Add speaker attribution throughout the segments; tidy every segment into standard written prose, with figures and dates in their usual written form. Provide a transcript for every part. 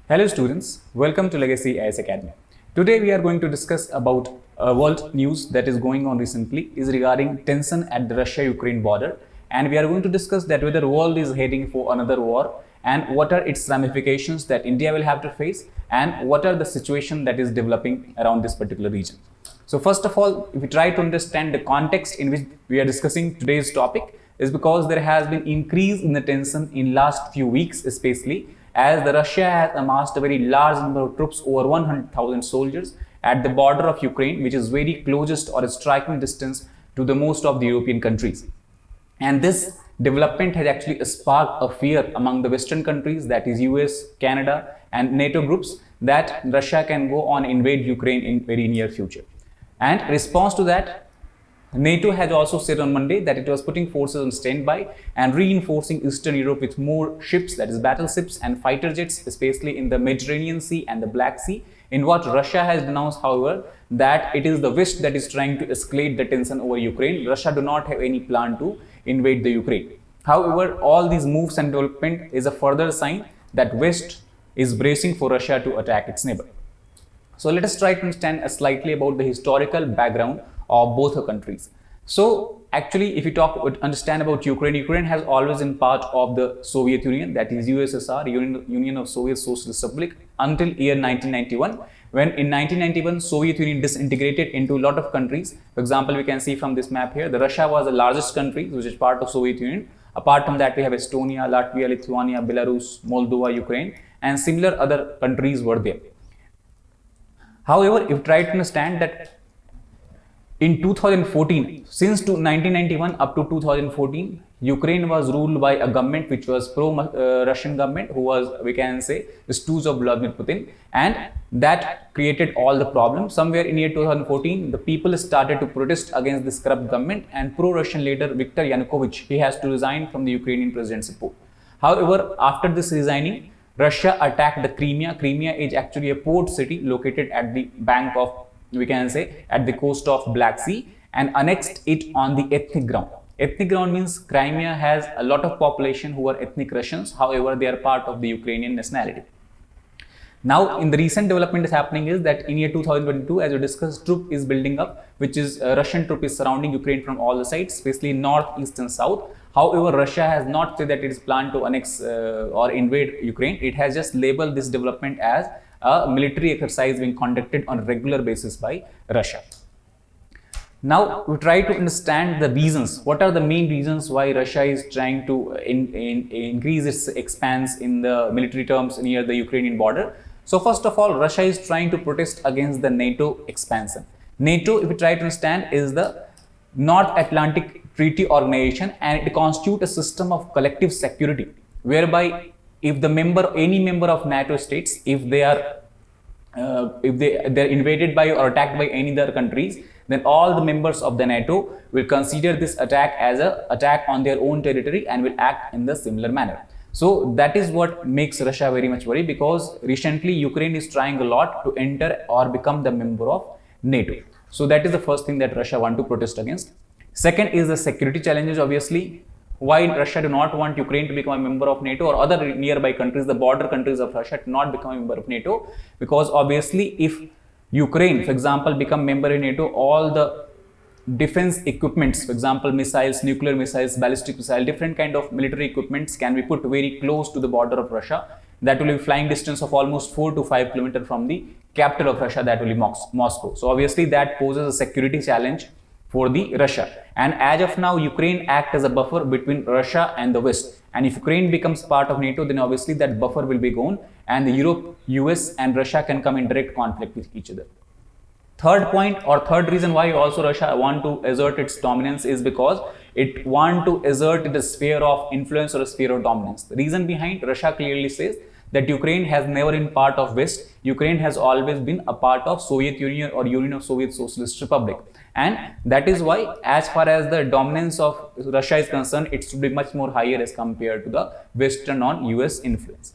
Speaker 1: Hello students, welcome to Legacy IAS Academy. Today we are going to discuss about world news that is going on recently is regarding tension at the Russia-Ukraine border, and we are going to discuss that whether the world is heading for another war and what are its ramifications that India will have to face and what are the situation that is developing around this particular region. So first of all, if we try to understand the context in which we are discussing today's topic is because there has been increase in the tension in last few weeks, especially as the Russia has amassed a very large number of troops, over 100,000 soldiers at the border of Ukraine, which is very closest or a striking distance to the most of the European countries. And this development has actually sparked a fear among the Western countries, that is US, Canada and NATO groups, that Russia can go on invade Ukraine in very near future. And in response to that, NATO has also said on Monday that it was putting forces on standby and reinforcing Eastern Europe with more ships, that is battleships and fighter jets, especially in the Mediterranean Sea and the Black Sea. In what Russia has denounced, however, that it is the West that is trying to escalate the tension over Ukraine. Russia do not have any plan to invade the Ukraine. However, all these moves and development is a further sign that West is bracing for Russia to attack its neighbor. So let us try to understand slightly about the historical background of both the countries. So actually, if you understand about Ukraine, Ukraine has always been part of the Soviet Union, that is USSR, Union of Soviet Socialist Republic, until year 1991, when in 1991 Soviet Union disintegrated into a lot of countries. For example, we can see from this map here, the Russia was the largest country which is part of Soviet Union. Apart from that, we have Estonia, Latvia, Lithuania, Belarus, Moldova, Ukraine, and similar other countries were there. However, if you try to understand that in 2014, since 1991 up to 2014, Ukraine was ruled by a government which was pro-Russian government, who was, we can say, the stooge of Vladimir Putin, and that created all the problems. Somewhere in year 2014, the people started to protest against this corrupt government, and pro-Russian leader Viktor Yanukovych, he has to resign from the Ukrainian presidency post. However, after this resigning, Russia attacked the Crimea. Crimea is actually a port city located at the bank of, we can say, at the coast of Black Sea, and annexed it on the ethnic ground. Ethnic ground means Crimea has a lot of population who are ethnic Russians. However, they are part of the Ukrainian nationality. Now, in the recent development is happening is that in year 2022, as we discussed, troop is building up, which is Russian troop is surrounding Ukraine from all the sides, especially north, east and south. However, Russia has not said that it is planned to annex or invade Ukraine. It has just labeled this development as a military exercise being conducted on a regular basis by Russia. Now, we try to understand the reasons. What are the main reasons why Russia is trying to increase its expanse in the military terms near the Ukrainian border? So, first of all, Russia is trying to protest against the NATO expansion. NATO, if we try to understand, is the North Atlantic Treaty Organization, and it constitutes a system of collective security, whereby if any member of NATO states, if they're invaded by or attacked by any other countries, then all the members of the NATO will consider this attack as an attack on their own territory and will act in the similar manner. So that is what makes Russia very much worried, because recently Ukraine is trying a lot to enter or become the member of NATO. So that is the first thing that Russia want to protest against. Second is the security challenges, obviously. Why Russia do not want Ukraine to become a member of NATO or other nearby countries, the border countries of Russia, to not become a member of NATO? Because obviously if Ukraine, for example, become member in NATO, all the defense equipments, for example, missiles, nuclear missiles, ballistic missiles, different kind of military equipments can be put very close to the border of Russia. That will be flying distance of almost 4 to 5 kilometers from the capital of Russia, that will be Moscow. So obviously that poses a security challenge for the Russia. And as of now, Ukraine acts as a buffer between Russia and the West. And if Ukraine becomes part of NATO, then obviously that buffer will be gone, and the Europe, US and Russia can come in direct conflict with each other. Third point, or third reason why also Russia want to assert its dominance, is because it want to assert the sphere of influence or a sphere of dominance. The reason behind, Russia clearly says that Ukraine has never been part of West. Ukraine has always been a part of Soviet Union or Union of Soviet Socialist Republic. And that is why, as far as the dominance of Russia is concerned, it should be much more higher as compared to the Western or US influence.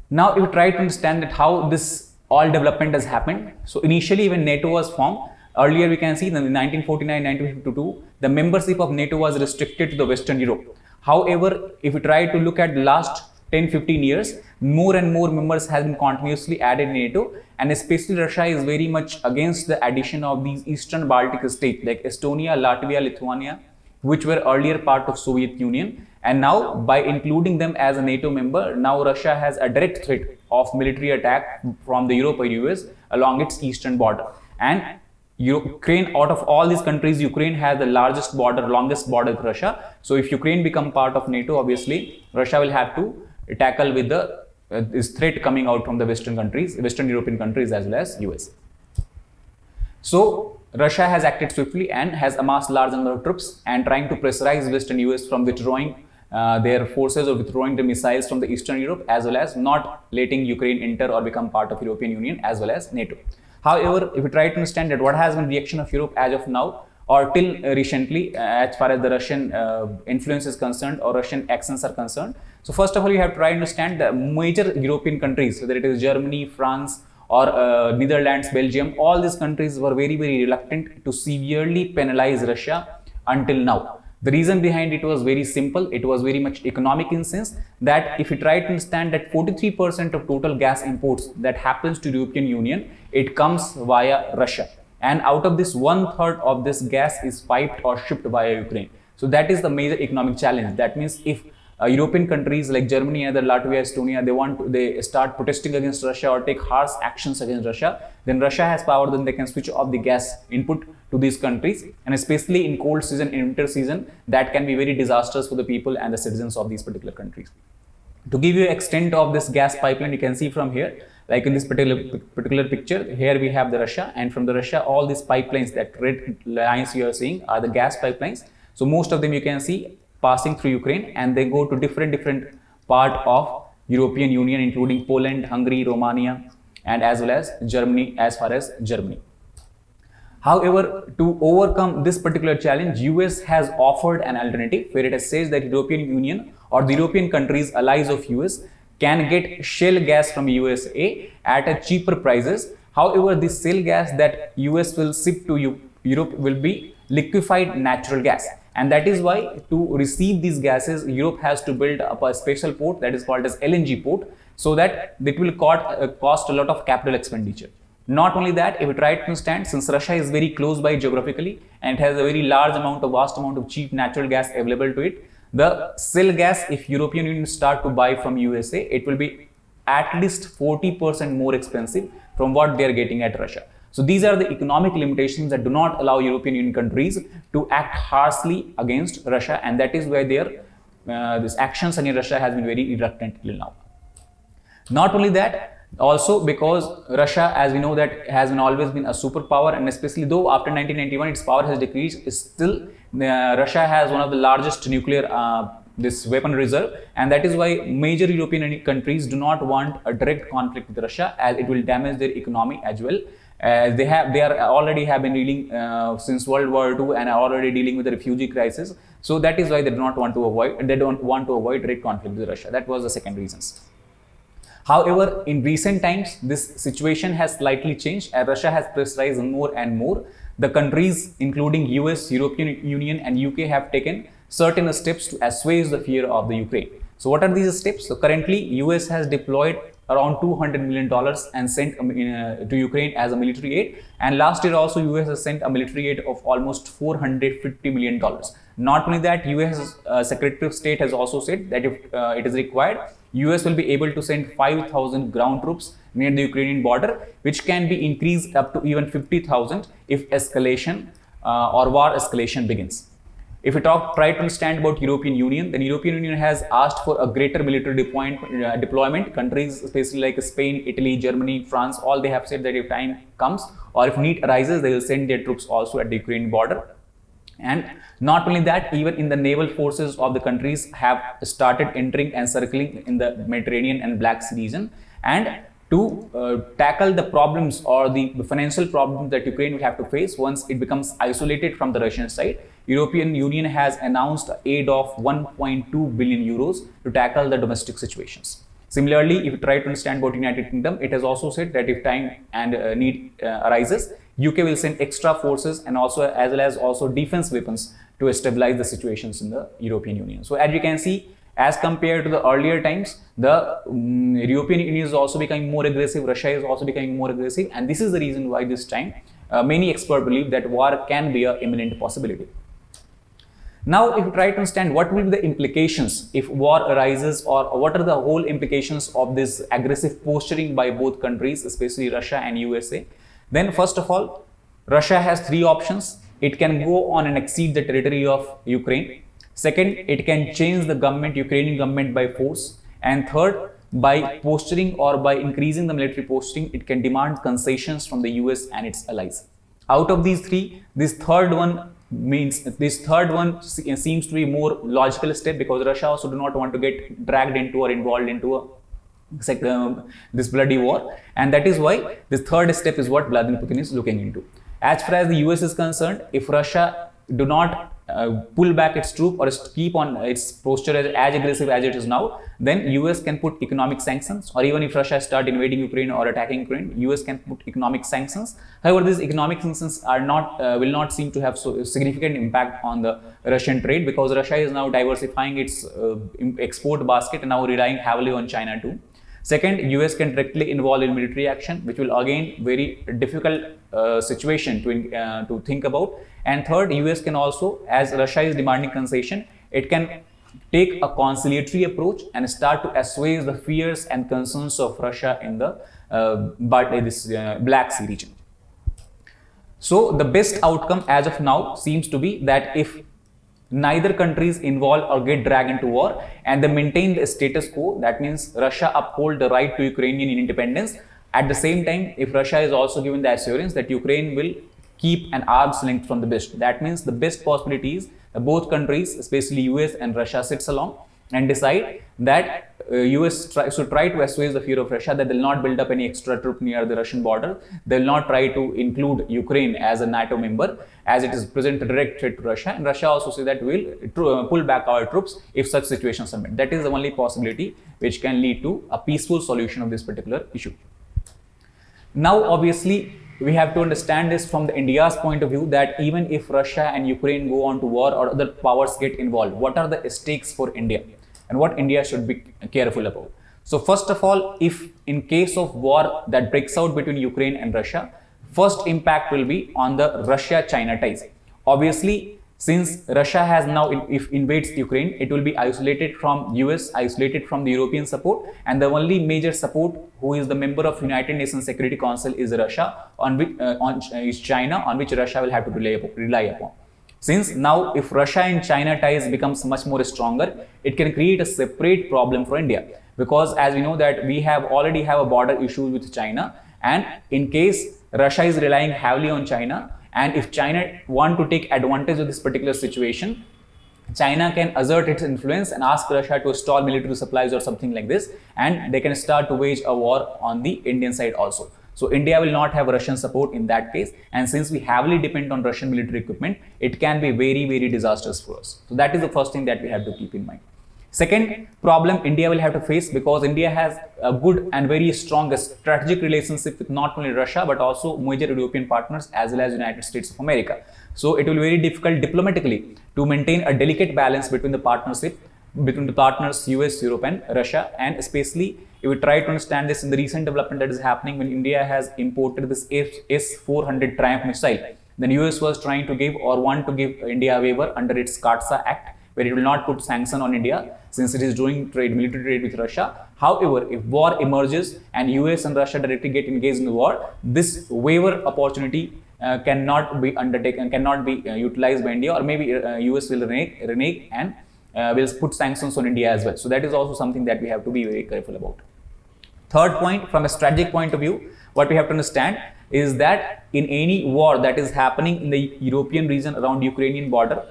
Speaker 1: Now, if you try to understand that how this all development has happened. So initially, when NATO was formed, earlier we can see that in 1949-1952, the membership of NATO was restricted to the Western Europe. However, if we try to look at the last 10-15 years, more and more members have been continuously added in NATO, and especially Russia is very much against the addition of these Eastern Baltic states like Estonia, Latvia, Lithuania, which were earlier part of Soviet Union. And now by including them as a NATO member, now Russia has a direct threat of military attack from the Europe or US along its eastern border. And Ukraine, out of all these countries, Ukraine has the largest border, longest border with Russia. So if Ukraine become part of NATO, obviously Russia will have to tackle with the this threat coming out from the Western countries, Western European countries as well as US. So Russia has acted swiftly and has amassed large number of troops and trying to pressurize Western US from withdrawing their forces or withdrawing the missiles from the Eastern Europe, as well as not letting Ukraine enter or become part of European Union as well as NATO. However, if we try to understand that what has been the reaction of Europe as of now or till recently as far as the Russian influence is concerned or Russian actions are concerned. So first of all, you have to try to understand the major European countries, whether it is Germany, France, or Netherlands, Belgium, all these countries were very, very reluctant to severely penalize Russia until now. The reason behind it was very simple. It was very much economic in sense that if you try to understand that 43% of total gas imports that happens to the European Union, it comes via Russia. And out of this, 1/3 of this gas is piped or shipped via Ukraine. So that is the major economic challenge. That means if European countries like Germany, other Latvia, Estonia, they start protesting against Russia or take harsh actions against Russia, then Russia has power, then they can switch off the gas input to these countries, and especially in cold season, in winter season, that can be very disastrous for the people and the citizens of these particular countries. To give you extent of this gas pipeline, you can see from here, like in this particular picture, here we have the Russia, and from the Russia, all these pipelines, that red lines you are seeing are the gas pipelines. So most of them you can see passing through Ukraine, and they go to different part of European Union, including Poland, Hungary, Romania, and as well as Germany, as far as Germany. However, to overcome this particular challenge, US has offered an alternative where it says that European Union or the European countries allies of US can get shale gas from USA at a cheaper prices. However, this shale gas that US will ship to Europe will be liquefied natural gas. And that is why to receive these gases, Europe has to build up a special port that is called as LNG port, so that it will cost a lot of capital expenditure. Not only that, if we try to understand, since Russia is very close by geographically and it has a very large amount of vast amount of cheap natural gas available to it, the shale gas, if European Union start to buy from USA, it will be at least 40% more expensive from what they are getting at Russia. So these are the economic limitations that do not allow European Union countries to act harshly against Russia, and that is why their these actions against Russia has been very reluctant till now. Not only that, also because Russia, as we know, that has always been a superpower, and especially though after 1991 its power has decreased, still Russia has one of the largest nuclear this weapon reserve, and that is why major European countries do not want a direct conflict with Russia, as it will damage their economy as well. They already have been dealing since World War II and are already dealing with the refugee crisis. So that is why they don't want to avoid direct conflict with Russia. That was the second reasons. However, in recent times, this situation has slightly changed as Russia has pressurized more and more. The countries, including US, European Union, and UK, have taken certain steps to assuage the fear of the Ukraine. So what are these steps? So currently, US has deployed around $200 million and sent to Ukraine as a military aid. And last year also, US has sent a military aid of almost $450 million. Not only that, US Secretary of State has also said that if it is required, US will be able to send 5,000 ground troops near the Ukrainian border, which can be increased up to even 50,000 if escalation or war escalation begins. If we try to understand about European Union, then European Union has asked for a greater military deployment. Countries, especially like Spain, Italy, Germany, France, all they have said that if time comes or if need arises, they will send their troops also at the Ukrainian border. And not only that, even in the naval forces of the countries have started entering and circling in the Mediterranean and Black Sea region. And to tackle the problems or the financial problems that Ukraine will have to face once it becomes isolated from the Russian side, European Union has announced aid of 1.2 billion euros to tackle the domestic situations. Similarly, if you try to understand about United Kingdom, it has also said that if time and need arises, UK will send extra forces and also as well as also defense weapons to stabilize the situations in the European Union. So as you can see, As compared to the earlier times, the European Union is also becoming more aggressive, Russia is also becoming more aggressive, and this is the reason why this time many experts believe that war can be an imminent possibility. Now, if you try to understand what will be the implications if war arises, or what are the whole implications of this aggressive posturing by both countries, especially Russia and USA, then first of all, Russia has three options. It can go on and exceed the territory of Ukraine. Second, it can change the government, Ukrainian government, by force. And third, by posturing or by increasing the military posting, it can demand concessions from the US and its allies. Out of these three, this third one seems to be more logical step, because Russia also do not want to get dragged into or involved into this bloody war, and that is why this third step is what Vladimir Putin is looking into. As far as the US is concerned, if Russia do not pull back its troop or keep on its posture as aggressive as it is now, then US can put economic sanctions, or even if Russia start invading Ukraine or attacking Ukraine, US can put economic sanctions. However, these economic sanctions are not will not seem to have so significant impact on the Russian trade, because Russia is now diversifying its export basket and now relying heavily on China too. Second, US can directly involve in military action, which will again very difficult situation to think about. And third, US can also, as Russia is demanding concession, it can take a conciliatory approach and start to assuage the fears and concerns of Russia in the Black Sea region. So the best outcome as of now seems to be that if neither countries involved or get dragged into war and they maintain the status quo, that means Russia uphold the right to Ukrainian independence. At the same time, if Russia is also given the assurance that Ukraine will keep an arm's length from the West, that means the best possibility is both countries, especially US and Russia, sits along and decide that US should try to assuage the fear of Russia, that they will not build up any extra troop near the Russian border. They will not try to include Ukraine as a NATO member, as it is present a direct threat to Russia. And Russia also say that we will pull back our troops if such situations are met. That is the only possibility which can lead to a peaceful solution of this particular issue. Now, obviously, we have to understand this from the India's point of view, that even if Russia and Ukraine go on to war or other powers get involved, what are the stakes for India and what India should be careful about? So first of all, if in case of war that breaks out between Ukraine and Russia, first impact will be on the Russia-China ties. Obviously, since Russia has now, if invades Ukraine, it will be isolated from US, isolated from the European support, and the only major support who is the member of United Nations Security Council is Russia, is China, on which Russia will have to rely upon. Since now, if Russia and China ties becomes much more stronger, it can create a separate problem for India, because as we know that we already have a border issue with China, and in case Russia is relying heavily on China, and if China want to take advantage of this particular situation, China can assert its influence and ask Russia to stall military supplies or something like this, and they can start to wage a war on the Indian side also. So India will not have Russian support in that case, and since we heavily depend on Russian military equipment, it can be very, very disastrous for us. So that is the first thing that we have to keep in mind. Second problem India will have to face, because India has a good and very strong strategic relationship with not only Russia but also major European partners as well as United States of America. So it will be very difficult diplomatically to maintain a delicate balance between the partnership between the partners US, Europe and Russia. And especially if we try to understand this in the recent development that is happening, when India has imported this S-400 Triumph missile, then US was trying to give or want to give India a waiver under its CAATSA Act, where it will not put sanction on India since it is doing military trade with Russia. However, if war emerges and US and Russia directly get engaged in the war, this waiver opportunity cannot be undertaken, cannot be utilized by India, or maybe US will renege and will put sanctions on India as well. So that is also something that we have to be very careful about. Third point, from a strategic point of view, what we have to understand is that in any war that is happening in the European region around the Ukrainian border,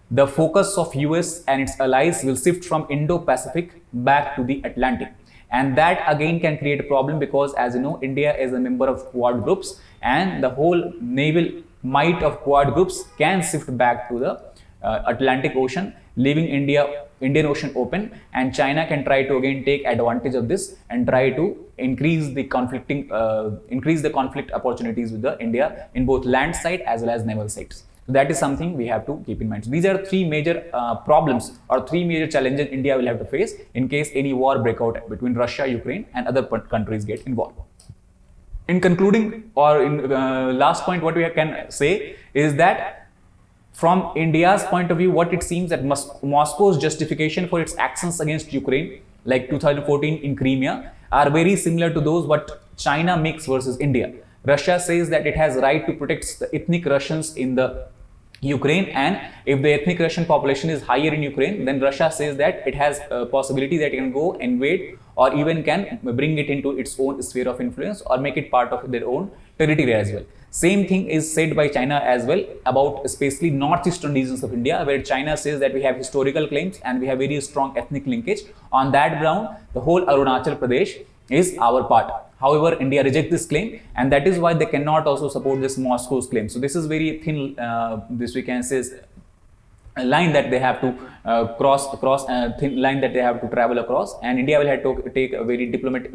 Speaker 1: the focus of US and its allies will shift from Indo-Pacific back to the Atlantic. And that again can create a problem, because as you know, India is a member of Quad groups, and the whole naval might of Quad groups can shift back to the Atlantic Ocean, leaving Indian Ocean open, and China can try to again take advantage of this and try to increase the conflict opportunities with the India in both land side as well as naval sides. So that is something we have to keep in mind. So these are three major problems or three major challenges India will have to face in case any war break out between Russia, Ukraine and other countries get involved. In concluding, or in last point, what we can say is that from India's point of view, what it seems that Moscow's justification for its actions against Ukraine, like 2014 in Crimea, are very similar to those what China makes versus India. Russia says that it has right to protect the ethnic Russians in the Ukraine, and if the ethnic Russian population is higher in Ukraine, then Russia says that it has a possibility that it can go invade or even can bring it into its own sphere of influence or make it part of their own territory as well. Same thing is said by China as well about especially northeastern regions of India, where China says that we have historical claims and we have very strong ethnic linkage. On that ground, the whole Arunachal Pradesh is our part. However, India rejects this claim, and that is why they cannot also support this Moscow's claim. So this is very thin, this we can say is a line that they have to cross a thin line that they have to travel across, and India will have to take a very diplomatic,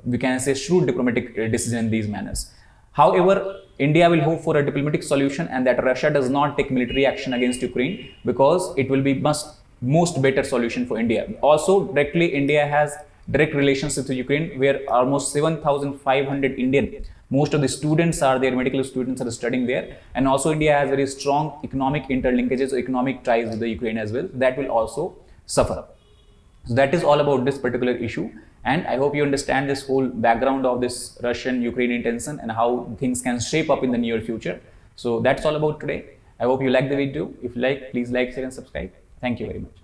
Speaker 1: we can say shrewd diplomatic decision in these manners. However, India will hope for a diplomatic solution and that Russia does not take military action against Ukraine, because it will be most better solution for India. Also, directly India has direct relationship with Ukraine, where almost 7,500 Indian, most of the students are there, medical students are studying there, and also India has very strong economic interlinkages, economic ties with the Ukraine as well. That will also suffer. So that is all about this particular issue, and I hope you understand this whole background of this Russian-Ukrainian tension and how things can shape up in the near future. So that's all about today. I hope you like the video. If you like, please like, share and subscribe. Thank you very much.